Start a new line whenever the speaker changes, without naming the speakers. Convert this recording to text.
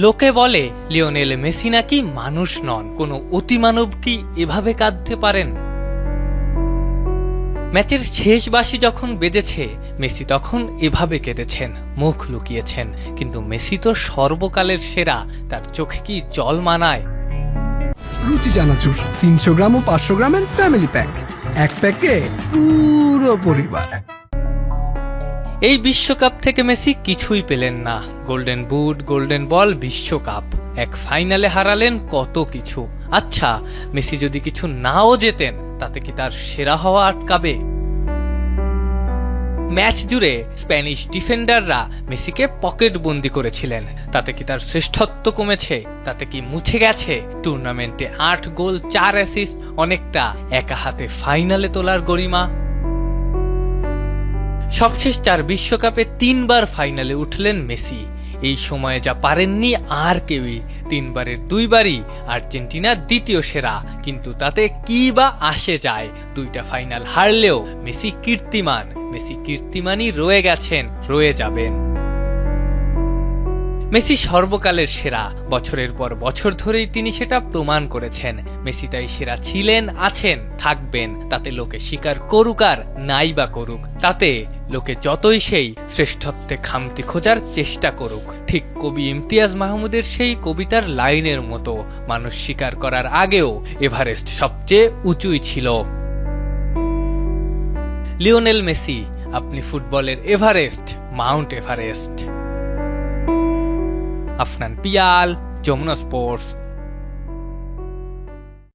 লোকে বলে Lionel Messi নাকি মানুষ নন, কোনো অতিমানব কি এভাবে কাঁদতে পারেন? ম্যাচের শেষ বাঁশি যখন বেজেছে মেসি তখন এভাবে কেঁদেছেন, মুখ লুকিয়েছেন। কিন্তু মেসি তো সর্বকালের সেরা, তার চোখে কি জল মানায়?
রুচি চানাচুর 300 গ্রাম ও 500 গ্রামের ফ্যামিলি প্যাক, এক প্যাকে পুরো পরিবার।
এই বিশ্বকাপ থেকে মেসি কিছুই পেলেন না, গোল্ডেন বুট, গোল্ডেন বল, বিশ্বকাপ। এক ফাইনালে হারালেন কত কিছু। আচ্ছা, মেসি যদি কিছু নাও জেতেন তাতে কি তার সেরা হওয়া আটকাবে? ম্যাচ জুড়ে স্প্যানিশ ডিফেন্ডাররা মেসিকে পকেট বন্দি করেছিলেন, তাতে কি তার শ্রেষ্ঠত্ব কমেছে? তাতে কি মুছে গেছে টুর্নামেন্টে 8 গোল 4 অ্যাসিস্ট, অনেকটা একা হাতে ফাইনালে তোলার গরিমা? সবশেষ 4 বিশ্বকাপে 3 বার ফাইনালে উঠলেন মেসি। এই সময়ে যা পারেননি আর কেউই। 3 বারের 2 বারই আর্জেন্টিনার দ্বিতীয় সেরা, কিন্তু তাতে কি বা আসে যায়? 2টা ফাইনাল হারলেও মেসি কীর্তিমান, মেসি কীর্তিমানই রয়ে গেছেন, রয়ে যাবেন। মেসি সর্বকালের সেরা, বছরের পর বছর ধরেই তিনি সেটা প্রমাণ করেছেন। মেসি তাই সেরা ছিলেন, আছেন, থাকবেন। তাতে লোকে স্বীকার করুক আর নাই বা করুক, তাতে লোকে যতই সেই শ্রেষ্ঠত্বে খামতি খোঁজার চেষ্টা করুক। ঠিক কবি ইমতিয়াজ মাহমুদের সেই কবিতার লাইনের মতো, মানুষ স্বীকার করার আগেও এভারেস্ট সবচেয়ে উঁচুই ছিল। লিওনেল মেসি, আপনি ফুটবলের Everest, Mount Everest. Afnan Piyal, Jamuna sports.